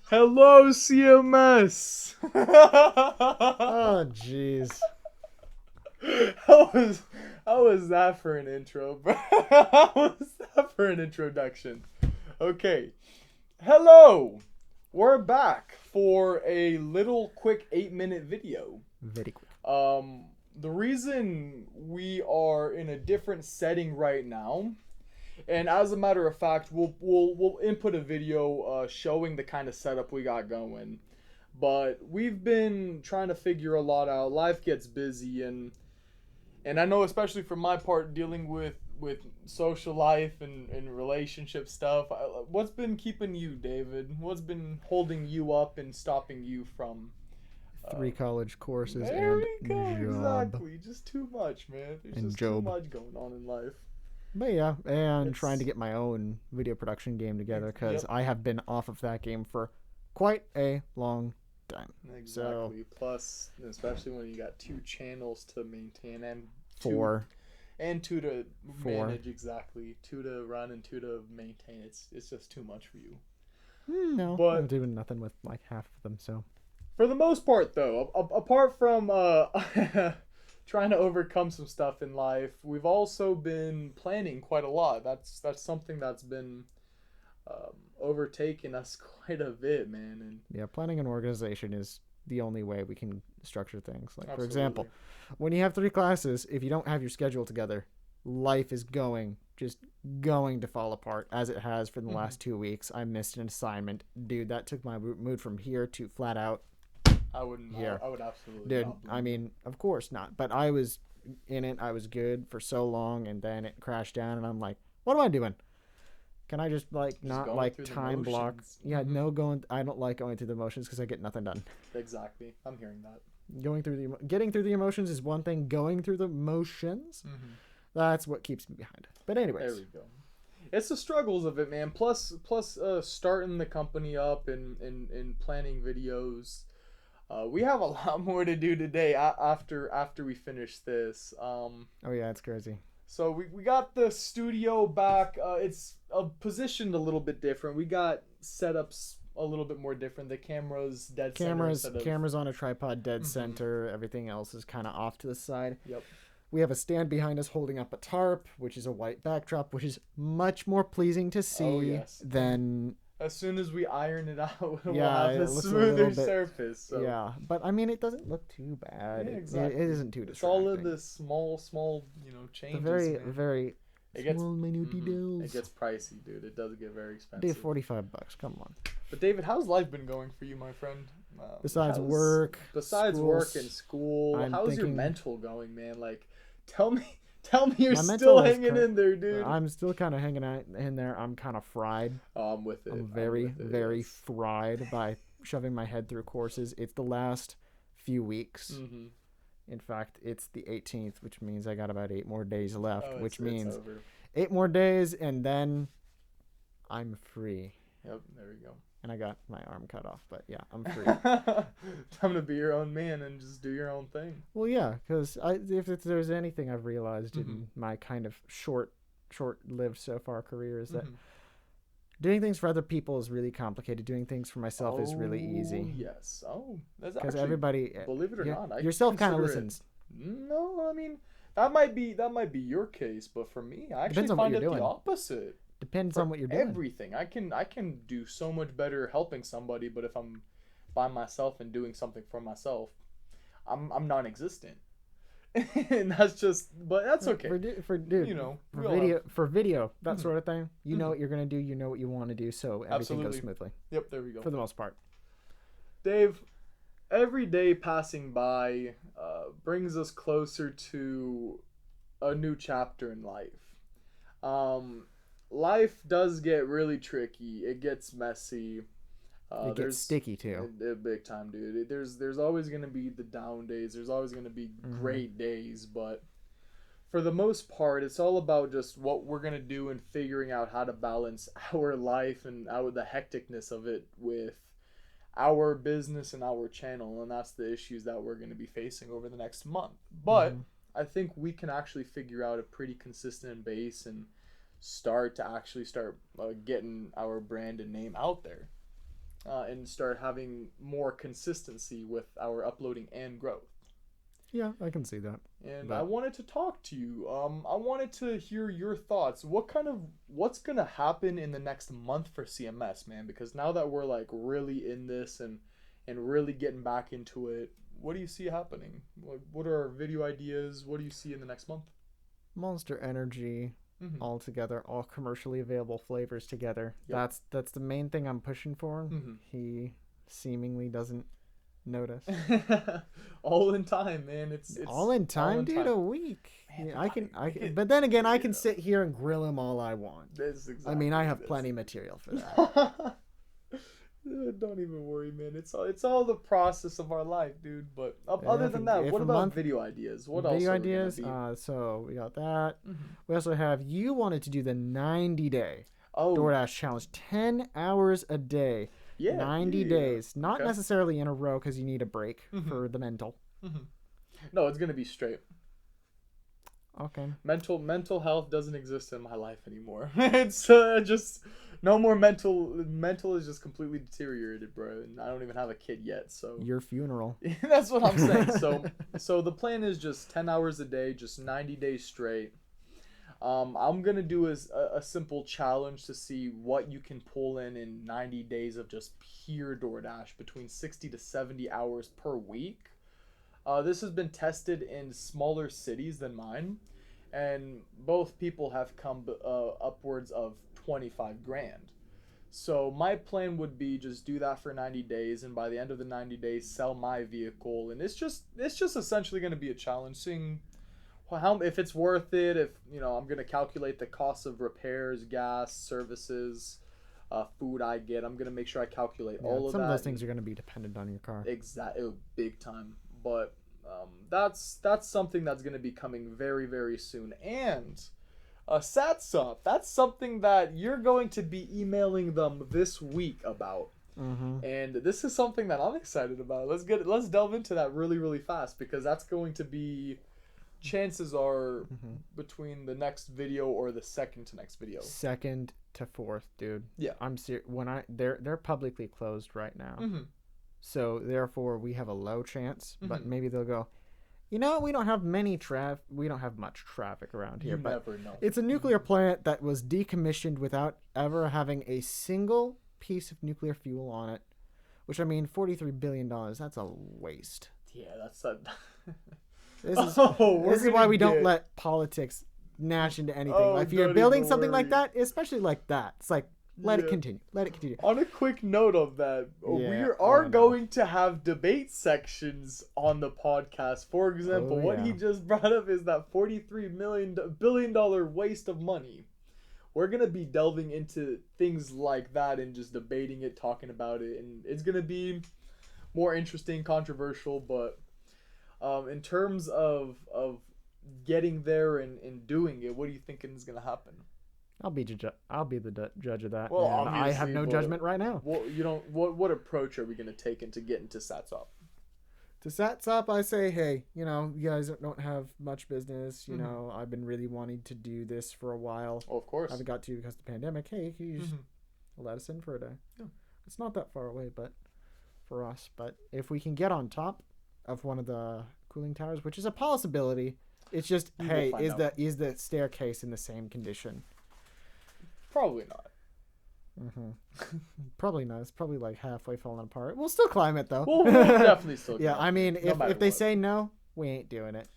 Hello, CMS. Oh, jeez. how was how was that for an intro, bro? How was that for an introduction? Okay. Hello. We're back for a little quick 8-minute video. Very quick. The reason we are in a different setting right now, and as a matter of fact, we'll input a video showing the kind of setup we got going. But we've been trying to figure a lot out. Life gets busy, and I know, especially for my part, dealing with social life and relationship stuff. What's been keeping you, David? What's been holding you up and stopping you from? 3 college courses There and we go. job. Exactly. Just too much, man. There's And just too job. much going on in life. But yeah, and trying to It's get my own video production game together because yep. I have been off of that game for quite a long time. So, Exactly. Plus, especially when you got 2 channels to maintain and two 4. and two to 4. manage, exactly, 2 to run and 2 to maintain. It's just too much for you. No, I'm But doing nothing with like half of them, so. for the most part, though, apart from trying to overcome some stuff in life, we've also been planning quite a lot. That's something that's been overtaking us quite a bit, man. And Yeah, planning and organization is the only way we can structure things. Like, for absolutely. example, when you have 3 classes, if you don't have your schedule together, life is just going to fall apart as it has for the Mm-hmm. last 2 weeks. I missed an assignment. Dude, that took my mood from here to flat out I wouldn't. here. I would absolutely Dude, not I blame you. mean, of course not. But I was in it. I was good for so long, and then it crashed down, and I'm like, what am I doing? Can I just like Just not going like through the time block? motions. Yeah, Mm-hmm. no going. I don't like going through the motions because I get nothing done. Exactly. I'm hearing that. Getting through the emotions is one thing. Going through the motions, Mm-hmm. that's what keeps me behind. But There anyways, we go. It's the struggles of it, man. Plus, starting the company up and planning videos. We have a lot more to do today after we finish this. oh yeah, it's crazy. So we got the studio back. It's positioned a little bit different. We got setups a little bit more different. The camera's dead center Cameras, instead of. cameras on a tripod, dead Mm-hmm. center. Everything else is kind of off to the side. Yep. We have a stand behind us holding up a tarp, which is a white backdrop, which is much more pleasing to Oh see yes. And than as soon as we iron it out, we'll yeah. have a It looks a little smoother bit surface. So yeah, but I mean, it doesn't look too bad. yeah, It exactly. isn't too It's all of distracting. the small, The changes, very, man. very It gets small, minute it details. gets pricey, dude. It does get very Dude, expensive. $45. Come on. But David, how's life been going for you, my friend? Besides How's work, besides work and schools, school? I'm How's your thinking mental going, man? Like, tell me, tell me you're my still mental is hanging in there, dude. I'm still kind of hanging out in there. I'm kind of fried. Oh, I'm with it. I'm I'm very, with it. very Yes. fried by shoving my head through courses. It's the last few weeks. Mm-hmm. In fact, it's the 18th, which means I got about 8 more days left, Oh, which it's means over. 8 more days and then I'm free. Yep, there we go. And I got my arm cut off, but yeah, I'm free. Time to be your own man and just do your own thing. Well, yeah, because if there's anything I've realized Mm-hmm. in my kind of short-lived so far career is that Mm-hmm. doing things for other people is really complicated. Doing things for myself is really Oh easy yes. Oh, that's because actually, everybody, believe it or not, I yourself kind of consider it. listens. No, I mean that might be your case, but for me, I actually Depends on what find you're it the doing. opposite. Depends on For what you're doing. everything, I can do so much better helping somebody, but if I'm by myself and doing something for myself, I'm non-existent. And that's just, but that's okay. For dude, We all have. for video that Mhm. sort of thing. You know Mhm. what you're gonna do. You know what you want to do. So everything goes Absolutely. smoothly Yep, there we go. for the most part. Dave, every day passing by brings us closer to a new chapter in life. Um, Life does get really tricky. It gets messy. It gets There's sticky too. big time, dude. There's always gonna be the down days. There's always gonna be Hmm. great days, but for the most part, it's all about just what we're gonna do and figuring out how to balance our life and the hecticness of it with our business and our channel, and that's the issues that we're going to be facing over the next month. But Hmm. I think we can actually figure out a pretty consistent base and start getting our brand and name out there. and start having more consistency with our uploading and growth. Yeah, I can see that. And But I wanted to talk to you. I wanted to hear your thoughts. What's gonna happen in the next month for CMS, man? Because now that we're like really in this and really getting back into it, what do you see happening? Like, what are our video ideas? What do you see in the next month? Monster Energy Mm-hmm. all together, all commercially available flavors together. Yep. That's the main thing I'm pushing for. Mm-hmm. He seemingly doesn't notice. All in time, man. It's All in time, all in dude. time. A week. Man, Yeah, but I I can. get- But then again, I can yeah. sit here and grill him all I want. That's exactly I mean, I have this. plenty material for that. Don't even worry, man. It's all the process of our life, dude. But Yeah, other if than a- that, if what a about month- video ideas? What else? Video are we gonna ideas. be? So we got that. Mhm. We also have you wanted to do the 90-day Oh, DoorDash challenge, 10 hours a day, yeah, 90 yeah. days, not Okay. necessarily in a row because you need a break Mhm. for the mental. No, it's gonna be straight. Okay. Mental health doesn't exist in my life anymore. It's just no more mental. Mental is just completely deteriorated, bro. And I don't even have a kid yet, so Your funeral. that's what I'm saying. So the plan is just 10 hours a day, just 90 days straight. I'm gonna do a simple challenge to see what you can pull in 90 days of just pure DoorDash, between 60 to 70 hours per week. This has been tested in smaller cities than mine, and both people have come upwards of 25 grand. So my plan would be just do that for 90 days, and by the end of the 90 days, sell my vehicle, and it's just essentially going to be a challenge, seeing how, if it's worth it. If I'm going to calculate the cost of repairs, gas, services, food I get. I'm going to make sure I calculate Yeah, all of some that. of those things are going to be dependent on your car. Exactly, big time. But that's something that's going to be coming very, very soon. And SATSUP, that's something that you're going to be emailing them this week about. Mm-hmm. And this is something that I'm excited about. Let's delve into that really, really fast, because that's going to be, chances are, between the next video or the second to next video. Second to fourth, dude. Yeah. I'm serious. They're publicly closed right now. Mm-hmm. So therefore we have a low chance, but Mhm. maybe they'll go, we don't have we don't have much traffic around here, You but never know. it's a nuclear plant that was decommissioned without ever having a single piece of nuclear fuel on it, which, I mean, $43 billion, that's a waste. Yeah, that's a... This is, we're this is why gonna we don't get- let politics gnash into anything. Oh, If you're don't building even something like worry. that, especially like that, it's like, let it Yeah. continue. Let it continue. On a quick note of that, we Yeah, are I know. going to have debate sections on the podcast. For example, Oh, what yeah. he just brought up is that $43 billion waste of money. We're going to be delving into things like that and just debating it, talking about it, and it's going to be more interesting, controversial, but in terms of getting there and doing it, what are you thinking is going to happen? I'll be the judge of that. Well, and I have obviously, no but- judgment right now. What approach are we going to take into getting to SATSUP? To SATSUP, I say, hey, you guys don't have much business. Mhm. I've been really wanting to do this for a while. Oh, of course. I haven't got to because of the pandemic. Hey, can you just Mhm. let us in for a day? Yeah. It's not that far away, but for us. But if we can get on top of one of the cooling towers, which is a possibility, it's just, We will hey, find out. is the staircase in the same condition? Probably not. Probably not. It's probably like halfway falling apart. We'll still climb it though. We'll definitely still. Yeah, climb. I mean, No if matter they what. say no, we ain't doing it.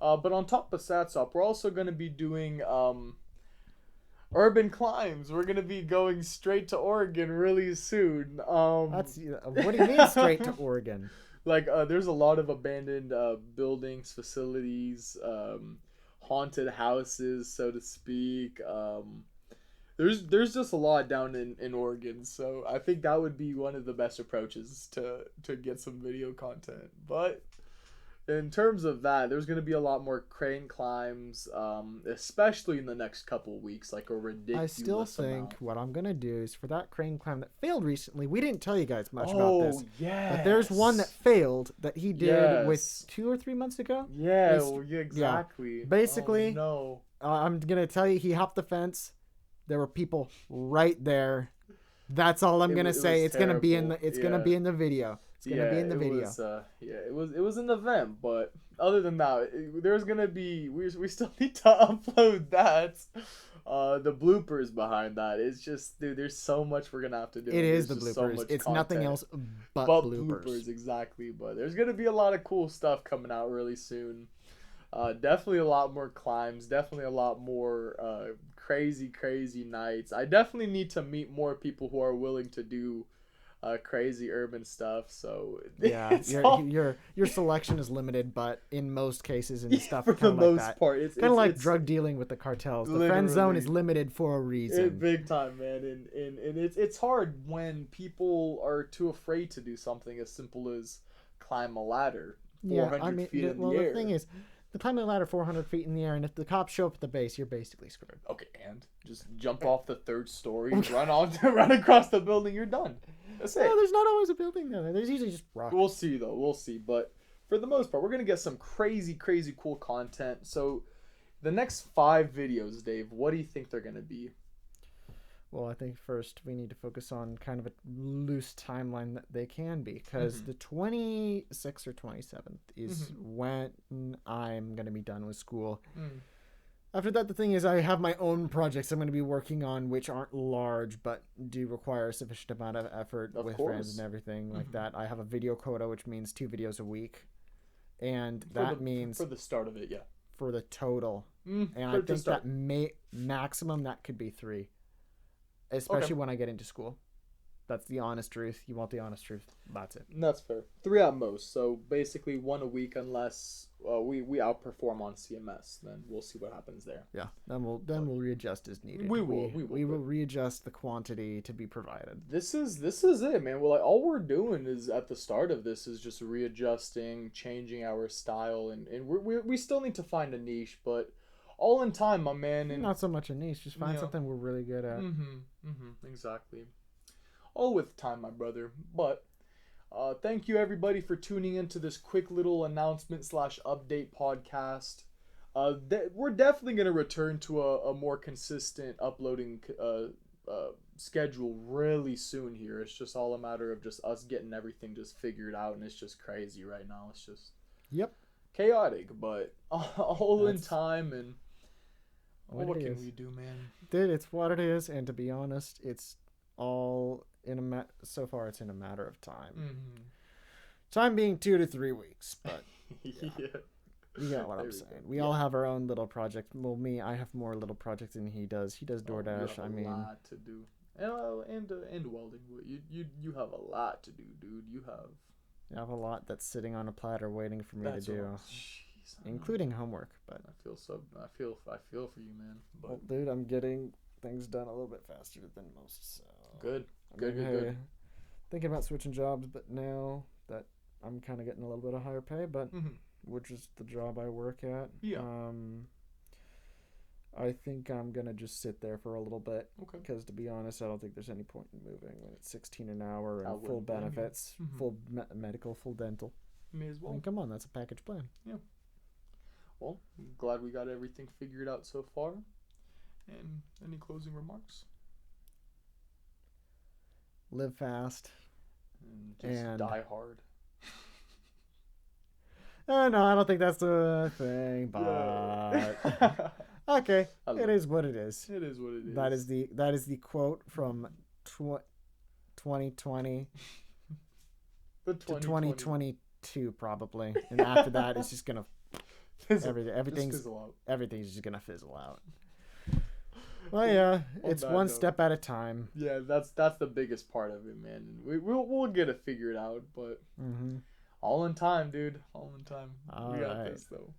But on top of SATSUP, we're also going to be doing urban climbs. We're going to be going straight to Oregon really soon. That's what do you mean straight to Oregon? Like there's a lot of abandoned buildings, facilities, haunted houses, so to speak. There's just a lot down in Oregon, so I think that would be one of the best approaches to get some video content. But in terms of that, there's going to be a lot more crane climbs, especially in the next couple of weeks, like a ridiculous I still think amount. what I'm gonna do is for that crane climb that failed recently. We didn't tell you guys much about Oh, this, yes. but there's one that failed that he did with Yes. 2 or 3 months ago. Yeah, It's- well, yeah, exactly. Basically- Oh, I'm gonna tell you, he hopped the fence. There were people right there. That's all I'm gonna it say. was It's gonna be in terrible. the. It's gonna be in the video. It's gonna be in the it video. was it was an event, but other than that, there's gonna be we still need to upload that. The bloopers behind that. It's just, dude, there's so much we're gonna have to do. It is the There's just so bloopers. much It's content. nothing else but bloopers. Exactly. But there's gonna be a lot of cool stuff coming out really soon. Definitely a lot more climbs. Definitely a lot more crazy nights. I definitely need to meet more people who are willing to do crazy urban stuff. So yeah, your selection is limited, but in most cases and stuff, for the most like part, it's kind of like it's drug dealing with the cartels. The literally, friend zone is limited for a reason. big time, man. And it's hard when people are too afraid to do something as simple as climb a ladder 400 feet in the air. The thing is, the climbing a ladder 400 feet in the air, and if the cops show up at the base, you're basically screwed. Okay, and just jump off the third story, run across the building, you're done. That's it. No, there's not always a building there. There's usually just rock. We'll see, though. We'll see. But for the most part, we're going to get some crazy cool content. So the next 5 videos, Dave, what do you think they're going to be? Well, I think first we need to focus on kind of a loose timeline that they can be, because the 26th or 27th is when I'm going to be done with school. After that, the thing is, I have my own projects I'm going to be working on, which aren't large, but do require a sufficient amount of effort with friends and everything like that. I have a video quota, which means 2 videos a week. And that means... For the start of it, yeah. For the total. And I think that maximum, that could be 3. Especially when I get into school. That's the honest truth. You want the honest truth. That's it. That's fair. 3 at most. So basically 1 a week, unless we outperform on CMS. Then we'll see what happens there. Yeah. Then we'll readjust as needed. We will readjust the quantity to be provided. This is it, man. Well, like, all we're doing is at the start of this is just readjusting, changing our style, and we still need to find a niche, but all in time, my man. And not so much a niche. Just find something we're really good at. Exactly. All with time, my brother. But thank you, everybody, for tuning into this quick little announcement / update podcast. We're definitely going to return to a more consistent uploading schedule really soon here. It's just all a matter of just us getting everything just figured out, and it's just crazy right now. It's just chaotic, but all in time. And what can we do, man? Dude, it's what it is, and to be honest, it's all so far it's in a matter of time. Time being 2 to 3 weeks, but yeah. You get what I'm saying. We all have our own little project. Well, I have more little projects than he does. He does DoorDash. You have a lot to do, and welding. You have a lot to do, dude. You have a lot that's sitting on a platter waiting for me to do, including homework. But I feel for you, man. But well, dude, I'm getting things done a little bit faster than most. So good. Thinking about switching jobs, but now that I'm kind of getting a little bit of higher pay, but which is the job I work at. Yeah. I think I'm gonna just sit there for a little bit. Okay. Because to be honest, I don't think there's any point in moving when it's $16 an hour and full benefits, full medical, full dental. May as well. I mean, come on, that's a package plan. Yeah. Well, I'm glad we got everything figured out so far. And any closing remarks? Live fast. And die hard. No, I don't think that's the thing, but okay, it is what it is. It is what it is. That is the quote from 2020 to 2022 probably, and after that it's just gonna everything's just gonna fizzle out. Well, yeah, it's one step at a time. Yeah, that's the biggest part of it, man. We'll get it figured out, but all in time, dude. All in time. We got this though.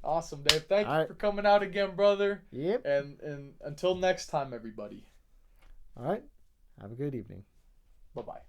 Awesome, Dave. Thank you for coming out again, brother. Yep. And until next time, everybody. All right. Have a good evening. Bye-bye.